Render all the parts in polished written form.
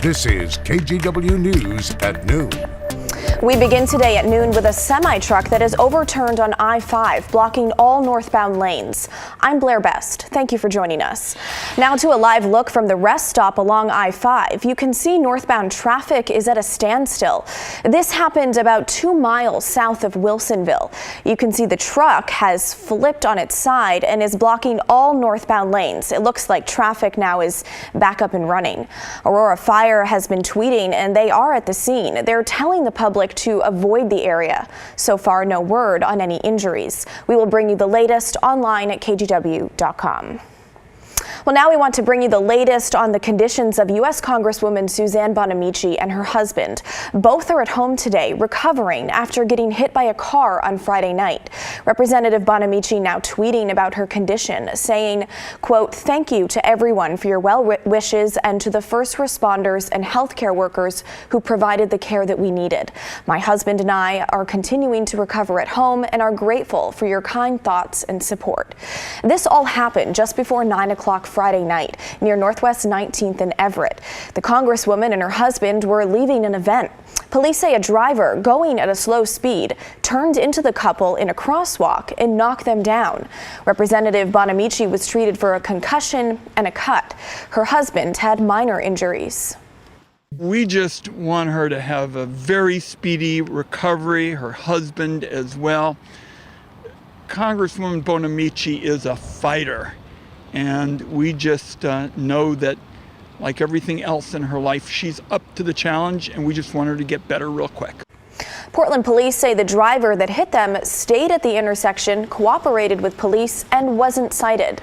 This is KGW News at noon. We begin today at noon with a semi-truck that is overturned on I-5, blocking all northbound lanes. I'm Blair Best. Thank you for joining us. Now to a live look from the rest stop along I-5. You can see northbound traffic is at a standstill. This happened about 2 miles south of Wilsonville. You can see the truck has flipped on its side and is blocking all northbound lanes. It looks like traffic now is back up and running. Aurora Fire has been tweeting, and they are at the scene. They're telling the public to avoid the area. So far, no word on any injuries. We will bring you the latest online at kgw.com. Well, now we want to bring you the latest on the conditions of U.S. Congresswoman Suzanne Bonamici and her husband. Both are at home today, recovering after getting hit by a car on Friday night. Representative Bonamici now tweeting about her condition, saying, quote, "Thank you to everyone for your well wishes and to the first responders and healthcare workers who provided the care that we needed. My husband and I are continuing to recover at home and are grateful for your kind thoughts and support." This all happened just before 9 o'clock Friday night near Northwest 19th and Everett. The Congresswoman and her husband were leaving an event. Police say a driver going at a slow speed turned into the couple in a crosswalk and knocked them down. Representative Bonamici was treated for a concussion and a cut. Her husband had minor injuries. We just want her to have a very speedy recovery, her husband as well. Congresswoman Bonamici is a fighter. And we just know that, like everything else in her life, she's up to the challenge, and we just want her to get better real quick. Portland police say the driver that hit them stayed at the intersection, cooperated with police, and wasn't cited.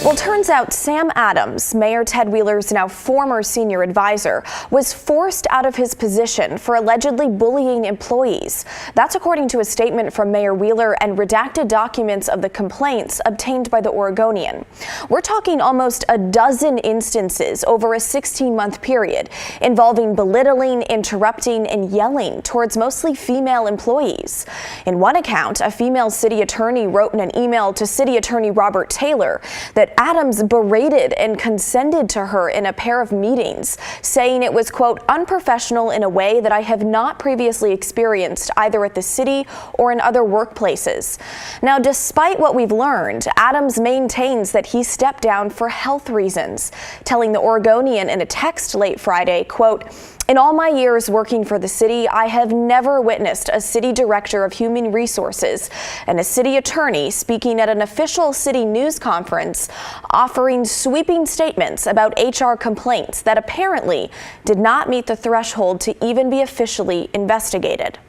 Well, turns out Sam Adams, Mayor Ted Wheeler's now former senior advisor, was forced out of his position for allegedly bullying employees. That's according to a statement from Mayor Wheeler and redacted documents of the complaints obtained by the Oregonian. We're talking almost a dozen instances over a 16-month period involving belittling, interrupting, and yelling towards mostly female employees. In one account, a female city attorney wrote in an email to City Attorney Robert Taylor that Adams berated and condescended to her in a pair of meetings, saying it was, quote, "unprofessional in a way that I have not previously experienced either at the city or in other workplaces." Now, despite what we've learned, Adams maintains that he stepped down for health reasons, telling the Oregonian in a text late Friday, quote, "In all my years working for the city, I have never witnessed a city director of human resources and a city attorney speaking at an official city news conference offering sweeping statements about HR complaints that apparently did not meet the threshold to even be officially investigated."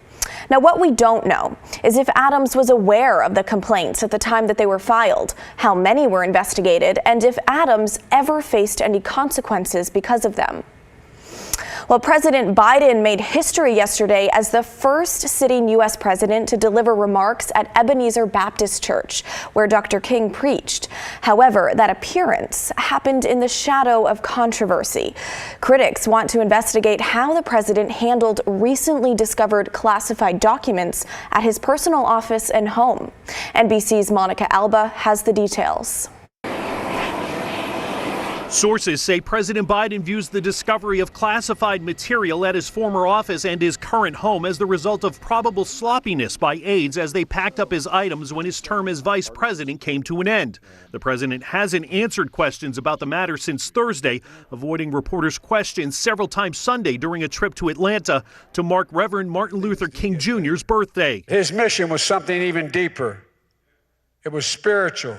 Now, what we don't know is if Adams was aware of the complaints at the time that they were filed, how many were investigated, and if Adams ever faced any consequences because of them. Well, President Biden made history yesterday as the first sitting U.S. president to deliver remarks at Ebenezer Baptist Church, where Dr. King preached. However, that appearance happened in the shadow of controversy. Critics want to investigate how the president handled recently discovered classified documents at his personal office and home. NBC's Monica Alba has the details. Sources say President Biden views the discovery of classified material at his former office and his current home as the result of probable sloppiness by aides as they packed up his items when his term as vice president came to an end. The president hasn't answered questions about the matter since Thursday, avoiding reporters' questions several times Sunday during a trip to Atlanta to mark Reverend Martin Luther King Jr.'s birthday. His mission was something even deeper. It was spiritual.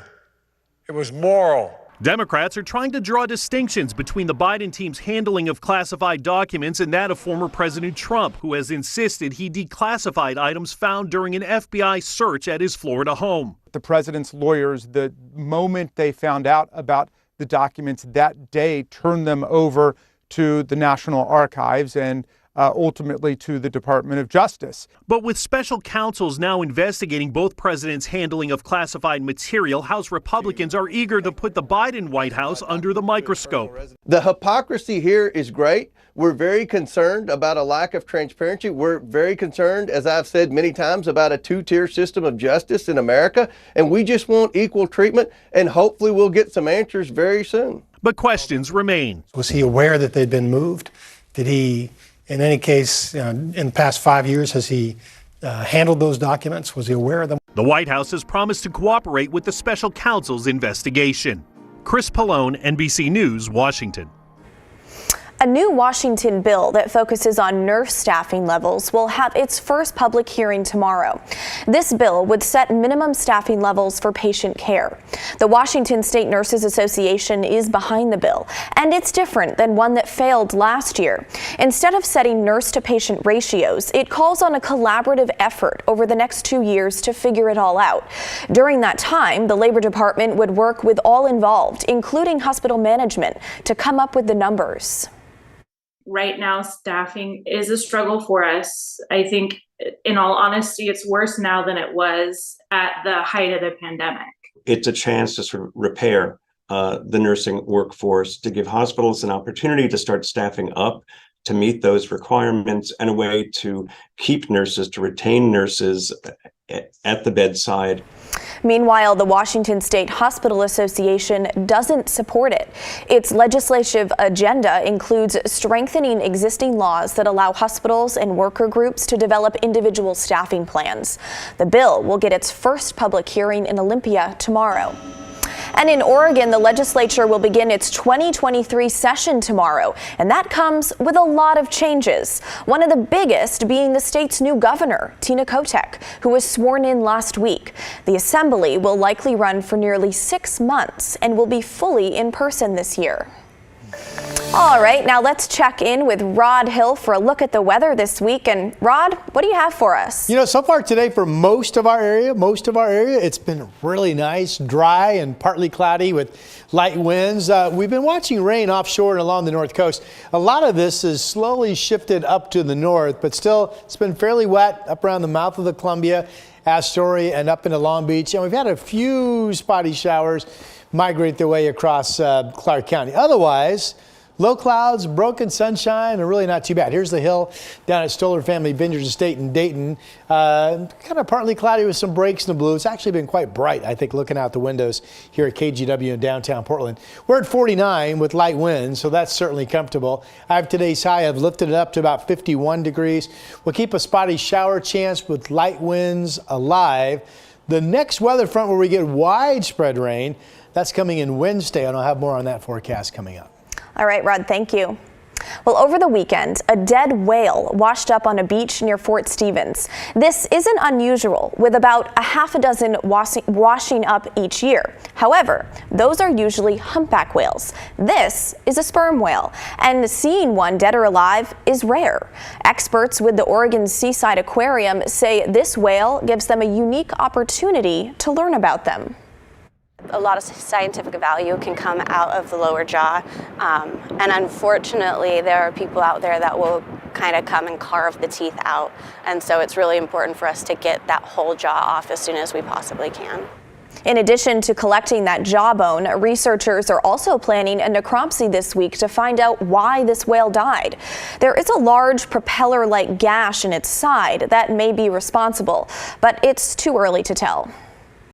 It was moral. Democrats are trying to draw distinctions between the Biden team's handling of classified documents and that of former President Trump, who has insisted he declassified items found during an FBI search at his Florida home. The president's lawyers, the moment they found out about the documents that day, turned them over to the National Archives and ultimately to the Department of Justice. But with special counsels now investigating both presidents' handling of classified material, House Republicans are eager to put the Biden White House under the microscope. The hypocrisy here is great. We're very concerned about a lack of transparency. We're very concerned, as I've said many times, about a two-tier system of justice in America. And we just want equal treatment, and hopefully we'll get some answers very soon. But questions remain. Was he aware that they'd been moved? Did he, in any case, in the past 5 years, has he handled those documents? Was he aware of them? The White House has promised to cooperate with the special counsel's investigation. Chris Pallone, NBC News, Washington. A new Washington bill that focuses on nurse staffing levels will have its first public hearing tomorrow. This bill would set minimum staffing levels for patient care. The Washington State Nurses Association is behind the bill, and it's different than one that failed last year. Instead of setting nurse-to-patient ratios, it calls on a collaborative effort over the next 2 years to figure it all out. During that time, the Labor Department would work with all involved, including hospital management, to come up with the numbers. Right now, staffing is a struggle for us. I think, in all honesty, it's worse now than it was at the height of the pandemic. It's a chance to sort of repair the nursing workforce, to give hospitals an opportunity to start staffing up to meet those requirements, and a way to keep nurses, to retain nurses at the bedside. Meanwhile, the Washington State Hospital Association doesn't support it. Its legislative agenda includes strengthening existing laws that allow hospitals and worker groups to develop individual staffing plans. The bill will get its first public hearing in Olympia tomorrow. And in Oregon, the legislature will begin its 2023 session tomorrow, and that comes with a lot of changes. One of the biggest being the state's new governor, Tina Kotek, who was sworn in last week. The assembly will likely run for nearly 6 months and will be fully in person this year. All right, now let's check in with Rod Hill for a look at the weather this week. And Rod, what do you have for us? You know, so far today for most of our area, it's been really nice, dry and partly cloudy with light winds. We've been watching rain offshore and along the north coast. A lot of this is slowly shifted up to the north, but still it's been fairly wet up around the mouth of the Columbia, Astoria, and up into Long Beach. And we've had a few spotty showers migrate their way across Clark County. Otherwise, low clouds, broken sunshine, and really not too bad. Here's the hill down at Stoller Family Vineyards Estate in Dayton. Kind of partly cloudy with some breaks in the blue. It's actually been quite bright, I think, looking out the windows here at KGW in downtown Portland. We're at 49 with light winds, so that's certainly comfortable. I have today's high. I've lifted it up to about 51 degrees. We'll keep a spotty shower chance with light winds alive. The next weather front where we get widespread rain, that's coming in Wednesday, and I'll have more on that forecast coming up. All right, Rod, thank you. Well, over the weekend, a dead whale washed up on a beach near Fort Stevens. This isn't unusual, with about a half a dozen washing up each year. However, those are usually humpback whales. This is a sperm whale, and seeing one dead or alive is rare. Experts with the Oregon Seaside Aquarium say this whale gives them a unique opportunity to learn about them. A lot of scientific value can come out of the lower jaw, and unfortunately there are people out there that will kind of come and carve the teeth out, and so it's really important for us to get that whole jaw off as soon as we possibly can. In addition to collecting that jawbone, researchers are also planning a necropsy this week to find out why this whale died. There is a large propeller-like gash in its side that may be responsible, but it's too early to tell.